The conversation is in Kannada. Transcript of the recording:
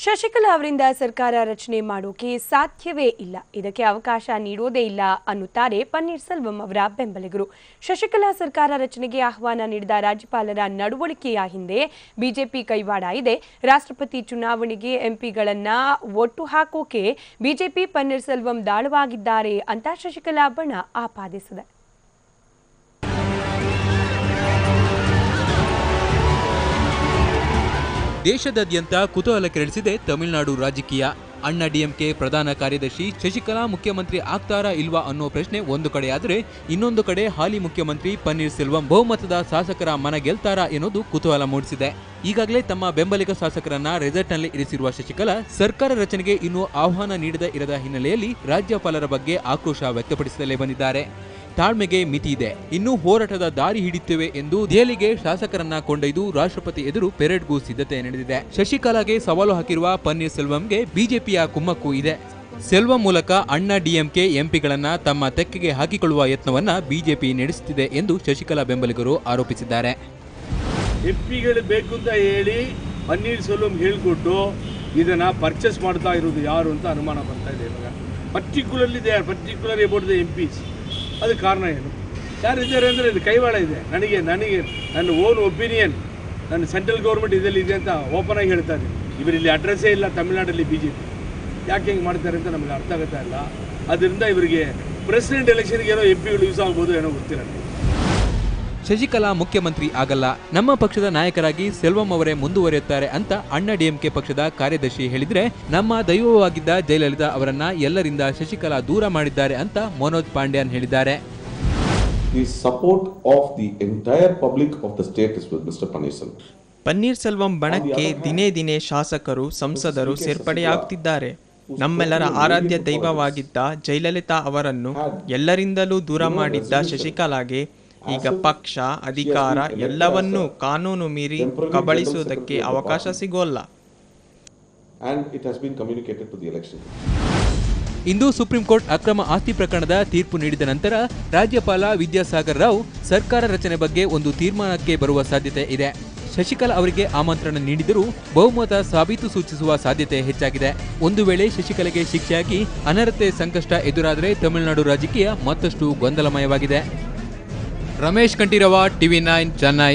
ಶಶಿಕಲಾ ಅವರಿಂದ ಸರ್ಕಾರ ರಚನೆ ಮಾಡೋಕೆ ಸಾಧ್ಯವೇ ಇಲ್ಲ, ಇದಕ್ಕೆ ಅವಕಾಶ ನೀಡೋದೇ ಇಲ್ಲ ಅನ್ನುತ್ತಾರೆ ಪನ್ನೀರ್ ಸೆಲ್ವಂ ಅವರ ಬೆಂಬಲಿಗರು. ಶಶಿಕಲಾ ಸರ್ಕಾರ ರಚನೆಗೆ ಆಹ್ವಾನ ನೀಡಿದ ರಾಜ್ಯಪಾಲರ ನಡವಳಿಕೆಯ ಹಿಂದೆ ಬಿಜೆಪಿ ಕೈವಾಡ ಇದೆ. ರಾಷ್ಟ್ರಪತಿ ಚುನಾವಣೆಗೆ ಎಂಪಿಗಳನ್ನ ಒಟ್ಟು ಹಾಕೋಕೆ ಬಿಜೆಪಿ ಪನ್ನೀರ್ ಸೆಲ್ವಂ ದಾಳವಾಗಿದ್ದಾರೆ ಅಂತ ಶಶಿಕಲಾ ಬಣ ಆಪಾದಿಸಿದೆ. ದೇಶದಾದ್ಯಂತ ಕುತೂಹಲ ಕೆರಳಿಸಿದೆ ತಮಿಳುನಾಡು ರಾಜಕೀಯ. ಅಣ್ಣಾ ಡಿಎಂಕೆ ಪ್ರಧಾನ ಕಾರ್ಯದರ್ಶಿ ಶಶಿಕಲಾ ಮುಖ್ಯಮಂತ್ರಿ ಆಗ್ತಾರಾ ಇಲ್ವಾ ಅನ್ನೋ ಪ್ರಶ್ನೆ ಒಂದು ಕಡೆಯಾದರೆ, ಇನ್ನೊಂದು ಕಡೆ ಹಾಲಿ ಮುಖ್ಯಮಂತ್ರಿ ಪನ್ನೀರ್ ಸೆಲ್ವಂ ಬಹುಮತದ ಶಾಸಕರ ಮನ ಗೆಲ್ತಾರಾ ಎನ್ನುವುದು ಕುತೂಹಲ ಮೂಡಿಸಿದೆ. ಈಗಾಗಲೇ ತಮ್ಮ ಬೆಂಬಲಿಗ ಶಾಸಕರನ್ನ ರೆಸಾರ್ಟ್ನಲ್ಲಿ ಇರಿಸಿರುವ ಶಶಿಕಲಾ ಸರ್ಕಾರ ರಚನೆಗೆ ಇನ್ನೂ ಆಹ್ವಾನ ಇರದ ಹಿನ್ನೆಲೆಯಲ್ಲಿ ರಾಜ್ಯಪಾಲರ ಬಗ್ಗೆ ಆಕ್ರೋಶ ವ್ಯಕ್ತಪಡಿಸಲೇ ಬಂದಿದ್ದಾರೆ. ತಾಳ್ಮೆಗೆ ಮಿತಿ ಇದೆ, ಇನ್ನೂ ಹೋರಾಟದ ದಾರಿ ಹಿಡಿಯುತ್ತೇವೆ ಎಂದು ದೆಹಲಿಗೆ ಶಾಸಕರನ್ನ ಕೊಂಡೊಯ್ದು ರಾಷ್ಟ್ರಪತಿ ಎದುರು ಪೆರೇಡ್ಗೂ ಸಿದ್ಧತೆ ನಡೆದಿದೆ. ಶಶಿಕಲಾಗೆ ಸವಾಲು ಹಾಕಿರುವ ಪನ್ನೀರ್ ಸೆಲ್ವಂಗೆ ಬಿಜೆಪಿಯ ಕುಮ್ಮಕ್ಕು ಇದೆ. ಸೆಲ್ವಂ ಮೂಲಕ ಅಣ್ಣಾ ಡಿಎಂಕೆ ಎಂಪಿಗಳನ್ನ ತಮ್ಮ ತೆಕ್ಕೆಗೆ ಹಾಕಿಕೊಳ್ಳುವ ಯತ್ನವನ್ನ ಬಿಜೆಪಿ ನಡೆಸುತ್ತಿದೆ ಎಂದು ಶಶಿಕಲಾ ಬೆಂಬಲಿಗರು ಆರೋಪಿಸಿದ್ದಾರೆ. ಎಂಪಿಗಳು ಬೇಕು ಅಂತ ಹೇಳಿ ಪನ್ನೀರ್ ಸೆಲ್ವಂ ಹೇಳಿಕೊಟ್ಟು ಇದನ್ನ ಪರ್ಚೇಸ್ ಮಾಡ್ತಾ ಇರೋದು ಯಾರು ಅಂತ ಅನುಮಾನ ಬರ್ತಾ ಇದೆ. ಇವಾಗ ಪರ್ಟಿಕ್ಯುಲರ್ ಅಬೌಟ್ ದ ಎಂಪಿಸ್, ಅದಕ್ಕೆ ಕಾರಣ ಏನು, ಯಾರಿದ್ದಾರೆ ಅಂದರೆ ಇದು ಕೈವಾಡ ಇದೆ. ನನಗೆ ನನ್ನ ಓನ್ ಒಪಿನಿಯನ್, ನನ್ನ ಸೆಂಟ್ರಲ್ ಗೌರ್ಮೆಂಟ್ ಇದರಲ್ಲಿ ಇದೆ ಅಂತ ಓಪನ್ ಆಗಿ ಹೇಳ್ತಾ ಇದ್ದೀನಿ. ಇವರಲ್ಲಿ ಅಡ್ರೆಸ್ಸೇ ಇಲ್ಲ ತಮಿಳುನಾಡಲ್ಲಿ ಬಿಜೆಪಿ. ಯಾಕೆ ಹಿಂಗೆ ಮಾಡ್ತಾರೆ ಅಂತ ನಮಗೆ ಅರ್ಥ ಆಗುತ್ತಾ ಇಲ್ಲ. ಅದರಿಂದ ಇವರಿಗೆ ಪ್ರೆಸಿಡೆಂಟ್ ಎಲೆಕ್ಷನ್ಗೆ ಏನೋ ಎಂಪಿಗಳು ಯೂಸ್ ಆಗ್ಬೋದು ಏನೋ ಗೊತ್ತಿಲ್ಲ. ಶಶಿಕಲಾ ಮುಖ್ಯಮಂತ್ರಿ ಆಗಲ್ಲ, ನಮ್ಮ ಪಕ್ಷದ ನಾಯಕರಾಗಿ ಸೆಲ್ವಂ ಅವರೇ ಮುಂದುವರಿಯುತ್ತಾರೆ ಅಂತ ಅಣ್ಣಾ ಡಿಎಂಕೆ ಪಕ್ಷದ ಕಾರ್ಯದರ್ಶಿ ಹೇಳಿದ್ರೆ, ನಮ್ಮ ದೈವವಾಗಿದ್ದ ಜಯಲಲಿತಾ ಅವರನ್ನ ಎಲ್ಲರಿಂದ ಶಶಿಕಲಾ ದೂರ ಮಾಡಿದ್ದಾರೆ ಅಂತ ಮನೋಜ್ ಪಾಂಡ್ಯನ್ ಹೇಳಿದ್ದಾರೆ. ಪನ್ನೀರ್ ಸೆಲ್ವಂ ಬಣಕ್ಕೆ ದಿನೇ ದಿನೇ ಶಾಸಕರು ಸಂಸದರು ಸೇರ್ಪಡೆಯಾಗುತ್ತಿದ್ದಾರೆ. ನಮ್ಮೆಲ್ಲರ ಆರಾಧ್ಯ ದೈವವಾಗಿದ್ದ ಜಯಲಲಿತಾ ಅವರನ್ನು ಎಲ್ಲರಿಂದಲೂ ದೂರ ಮಾಡಿದ್ದ ಶಶಿಕಲಾಗೆ ಈಗ ಪಕ್ಷ, ಅಧಿಕಾರ ಎಲ್ಲವನ್ನೂ ಕಾನೂನು ಮೀರಿ ಕಬಳಿಸುವುದಕ್ಕೆ ಅವಕಾಶ ಸಿಗೋಲ್ಲ. ಇಂದು ಸುಪ್ರೀಂ ಕೋರ್ಟ್ ಅಕ್ರಮ ಆಸ್ತಿ ಪ್ರಕರಣದ ತೀರ್ಪು ನೀಡಿದ ನಂತರ ರಾಜ್ಯಪಾಲ ವಿದ್ಯಾಸಾಗರ್ ರಾವ್ ಸರ್ಕಾರ ರಚನೆ ಬಗ್ಗೆ ಒಂದು ತೀರ್ಮಾನಕ್ಕೆ ಬರುವ ಸಾಧ್ಯತೆ ಇದೆ. ಶಶಿಕಲಾ ಅವರಿಗೆ ಆಮಂತ್ರಣ ನೀಡಿದರೂ ಬಹುಮತ ಸಾಬೀತು ಸೂಚಿಸುವ ಸಾಧ್ಯತೆ ಹೆಚ್ಚಾಗಿದೆ. ಒಂದು ವೇಳೆ ಶಶಿಕಲಾಗೆ ಶಿಕ್ಷೆಯಾಗಿ ಅನರ್ಹತೆ ಸಂಕಷ್ಟ ಎದುರಾದರೆ ತಮಿಳುನಾಡು ರಾಜಕೀಯ ಮತ್ತಷ್ಟು ಗೊಂದಲಮಯವಾಗಿದೆ. ರಮೇಶ್ ಕಂಠೀರವ, ಟಿವಿ9 ಚೆನ್ನೈ.